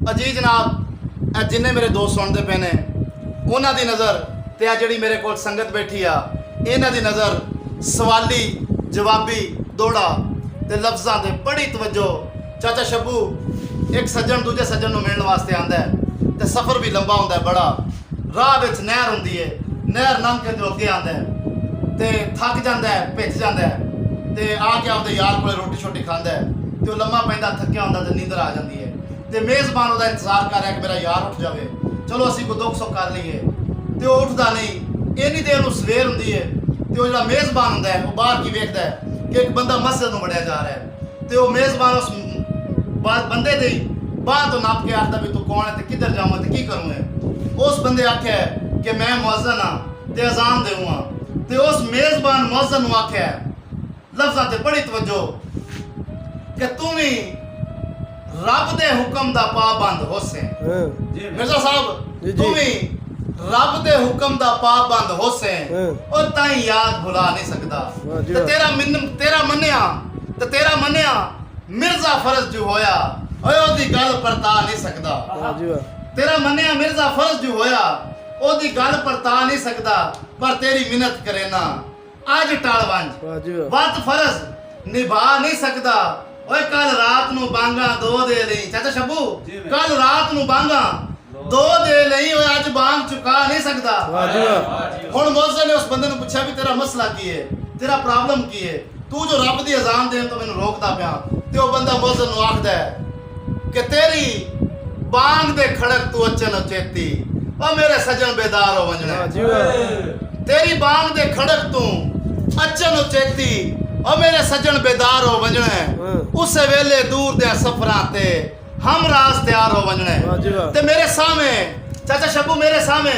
अजी जनाब जिन्ने मेरे दोस्त सुनते पे ने उन्हां दी नज़र ते आ जिहड़ी मेरे कोल संगत बैठी आ इन्हां दी नज़र सवाली जवाबी दौड़ा ते लफ्ज़ां दे बड़ी तवज्जो। चाचा शब्बू एक सज्जन दूजे सज्जन नूं मिलण वास्ते आंदा है ते सफ़र भी लंबा हुंदा है बड़ा। राह विच नहर हुंदी है, नहर लंघ के ते अगे आंदा है ते थक जांदा है, भिज जांदा है ते आके आपदे यार कोले रोटी शोटी खांदा है ते ओह लम्मा पैंदा थक्किया हुंदा ते नींदर आ जांदी है ते मेज़बान ओहदा इंतजार कर रहा है कि मेरा यार उठ जावे, चलो असीं कोई दुख सुख कर लईए ते ओह उठदा नहीं। इन्नी देर नूं सवेर हुंदी है ते ओह जिहड़ा मेज़बान हुंदा है ओह बाहर की वेखदा है कि एक बंदा मस्जिद नूं वड़िया जा रहा है ते ओह मेज़बान उस बंदे दी बांह तो नाप के आखदा भी तू कौन है ते किधर जावां ते की करूं है। उस बंदे आख्या है कि मैं मुअज्जिन हां ते अजान देवां ते उस मेज़बान मुअज्जिन नूं आख्या लफ्ज़ां ते बड़ी तवज्जो कि तू भी रब दे हुक्म दा पाबंद होसे। मिर्जा साहब तू भी रब दे हुक्म दा पाबंद होसे और ताई याद भुला नहीं सकदा ते तेरा मन्निया मिर्जा फर्ज जो होया ओए ओदी गल परता नहीं सकदा। तेरा मन्निया मिर्जा फर्ज जो होया ओदी गल परता नहीं सकदा पर तेरी मिन्नत करे ना आज टाल वंज वत फर्ज निभा नहीं सकदा। ओए कल रात नूं बांगा दो दे लई चाचा शब्बू कल रात नूं बांगा दो दे लई ओए अज बांग चुका नहीं सकदा। हुण मौज़िन ने उस बंदे नूं पुछया भी तेरा मसला की है, तेरा प्रॉब्लम की है, तू जो रब दी अजान देन तो मैनूं रोकदा पिया ते ओह बंदा मौज़िन नूं आखदा है कि तेरी बांग दे खड़क तू अचन चेती ओ मेरे सजन बेदार हो वंजणा। तेरी बांग दे खड़क तू अचन चेती ओ मेरे सजन बेदार हो वंजणा। उस वेले दूर दे सफरां ते हम रास तैयार हो वंजणा ते मेरे सामने चाचा शब्बू मेरे सामने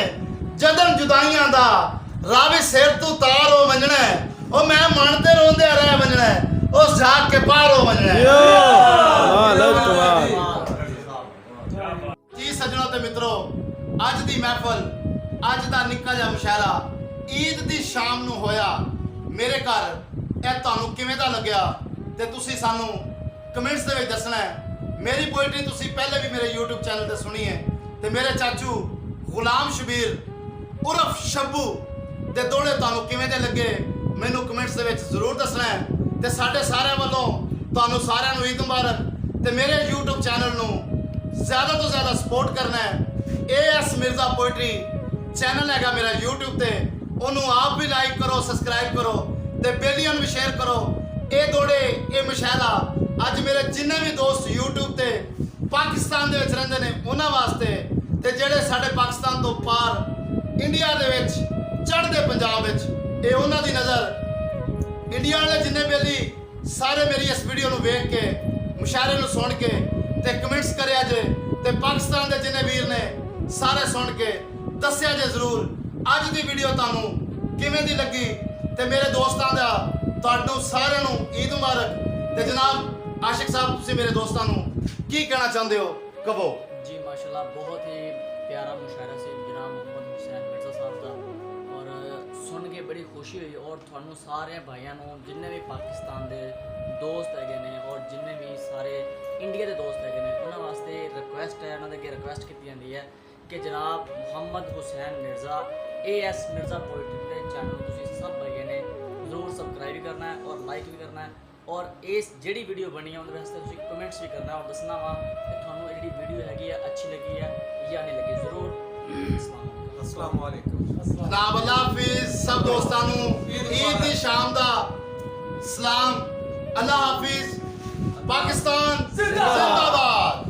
जदन जुदाइयां दा रावी सिर तू तार हो वंजणा ओ मैं मनते रोंदे रह वंजणा उस झाग के पार हो वंजणा। जी सज्जनों ते मित्रों अज दी महफल अज दा निक्का जिहा मुशायरा ईद दी शाम नूं होया मेरे घर ਇਹ ਤੁਹਾਨੂੰ ਕਿਵੇਂ ਦਾ ਲੱਗਿਆ ਤੇ ਤੁਸੀਂ ਸਾਨੂੰ ਕਮੈਂਟਸ ਦੇ ਵਿੱਚ ਦੱਸਣਾ ਹੈ। ਮੇਰੀ ਪੋਇਟਰੀ ਤੁਸੀਂ ਪਹਿਲੇ ਵੀ ਮੇਰੇ YouTube ਚੈਨਲ ਤੇ ਸੁਣੀ ਹੈ ਤੇ ਮੇਰੇ ਚਾਚੂ ਗੁਲਾਮ ਸ਼ਬੀਰ ਉਰਫ ਸ਼ੱਬੂ ਦੇ ਦੋੜੇ ਤੁਹਾਨੂੰ ਕਿਵੇਂ ਦੇ ਲੱਗੇ ਮੈਨੂੰ ਕਮੈਂਟਸ ਦੇ ਵਿੱਚ ਜ਼ਰੂਰ ਦੱਸਣਾ ਹੈ ਤੇ ਸਾਡੇ ਸਾਰਿਆਂ ਵੱਲੋਂ ਤੁਹਾਨੂੰ ਸਾਰਿਆਂ ਨੂੰ ਈਦ ਮੁਬਾਰਕ ਤੇ ਮੇਰੇ YouTube ਚੈਨਲ ਨੂੰ ਜ਼ਿਆਦਾ ਤੋਂ ਜ਼ਿਆਦਾ ਸਪੋਰਟ ਕਰਨਾ ਹੈ। AS ਮਿਰਜ਼ਾ ਪੋਇਟਰੀ ਚੈਨਲ ਹੈਗਾ ਮੇਰਾ YouTube ਤੇ ਉਹਨੂੰ ਆਪ ਵੀ ਲਾਈਕ ਕਰੋ ਸਬਸਕ੍ਰਾਈਬ ਕਰੋ ਤੇ ਬੇਲੀਆਂ ਨੂੰ ਵੀ ਸ਼ੇਅਰ ਕਰੋ। ਇਹ ਦੋੜੇ ਇਹ ਮੁਸ਼ਾਇਰਾ ਅੱਜ ਮੇਰੇ ਜਿੰਨੇ ਵੀ ਦੋਸਤ YouTube ਤੇ ਪਾਕਿਸਤਾਨ ਦੇ ਵਿੱਚ ਰਹਿੰਦੇ ਨੇ ਉਹਨਾਂ ਵਾਸਤੇ ਤੇ ਜਿਹੜੇ ਸਾਡੇ ਪਾਕਿਸਤਾਨ ਤੋਂ ਪਾਰ ਇੰਡੀਆ ਦੇ ਵਿੱਚ ਚੜ੍ਹਦੇ ਪੰਜਾਬ ਵਿੱਚ ਇਹ ਉਹਨਾਂ ਦੀ ਨਜ਼ਰ ਇੰਡੀਆ ਵਾਲੇ ਜਿੰਨੇ ਬੇਲੀ ਸਾਰੇ ਮੇਰੀ ਇਸ ਵੀਡੀਓ ਨੂੰ ਵੇਖ ਕੇ ਮੁਸ਼ਾਇਰੇ ਨੂੰ ਸੁਣ ਕੇ ਤੇ ਕਮੈਂਟਸ ਕਰਿਆ ਜੇ ਤੇ ਪਾਕਿਸਤਾਨ ਦੇ ਜਿੰਨੇ ਵੀਰ ਨੇ ਸਾਰੇ ਸੁਣ ਕੇ ਦੱਸਿਆ ਜੇ ਜ਼ਰੂਰ ਅੱਜ ਦੀ ਵੀਡੀਓ ਤੁਹਾਨੂੰ ਕਿਵੇਂ ਦੀ ਲੱਗੀ ਤੇ ਮੇਰੇ ਦੋਸਤਾਂ ਦਾ ਤੁਹਾਨੂੰ ਸਾਰਿਆਂ ਨੂੰ ਈਦ ਮੁਬਾਰਕ। ਤੇ ਜਨਾਬ ਆਸ਼ਿਕ ਸਾਹਿਬ ਤੁਸੀਂ ਮੇਰੇ ਦੋਸਤਾਂ ਨੂੰ ਕੀ ਕਹਿਣਾ ਚਾਹੁੰਦੇ ਹੋ ਕਹੋ। जी माशाल्लाह बहुत ही प्यारा मुशायरा से जनाब मोहम्मद हुसैन मिर्ज़ा साहब का और सुन के बड़ी खुशी हुई और थानू सारे भाइयों ਨੂੰ जिन्ने भी पाकिस्तान ਦੇ ਦੋਸਤ ਹੈਗੇ ਨੇ और जिन्ने भी सारे इंडिया ਦੇ ਦੋਸਤ ਹੈਗੇ ਨੇ ਉਹਨਾਂ ਵਾਸਤੇ ਰਿਕੁਐਸਟ ਹੈ ਉਹਨਾਂ ਦੇ ਅੱਗੇ ਰਿਕੁਐਸਟ ਕੀਤੀ ਜਾਂਦੀ ਹੈ ਕਿ ਜਨਾਬ ਮੁਹੰਮਦ ਹੁਸੈਨ ਮਿਰਜ਼ਾ AS ਮਿਰਜ਼ਾ ਪੋਇਟਰੀ ਦੇ ਚੈਨਲ ਨੂੰ ਤੁਸੀਂ ਸਭ ਭਾਈਆਂ ਨੇ ਜ਼ਰੂਰ ਸਬਸਕ੍ਰਾਈਬ ਵੀ ਕਰਨਾ ਹੈ और ਲਾਈਕ ਵੀ ਕਰਨਾ ਹੈ और इस ਜਿਹੜੀ ਵੀਡੀਓ ਬਣੀ ਹੈ ਉਹਦੇ ਵਾਸਤੇ ਤੁਸੀਂ ਕਮੈਂਟਸ ਵੀ ਕਰਨਾ ਔਰ ਦੱਸਣਾ ਵਾ ਕਿ ਤੁਹਾਨੂੰ ਜਿਹੜੀ ਵੀਡੀਓ ਹੈਗੀ ਆ ਅੱਛੀ ਲੱਗੀ ਹੈ ਜਾਂ ਨਹੀਂ ਲੱਗੀ ਜ਼ਰੂਰ। अस्सलाम वालेकुम। ਜਨਾਬ ਅੱਲਾ ਹਾਫਿਜ਼ ਸਭ ਦੋਸਤਾਂ ਨੂੰ ਈਦ ਦੀ ਸ਼ਾਮ ਦਾ ਸਲਾਮ। ਅੱਲਾ ਹਾਫਿਜ਼। ਪਾਕਿਸਤਾਨ ਜ਼ਿੰਦਾਬਾਦ।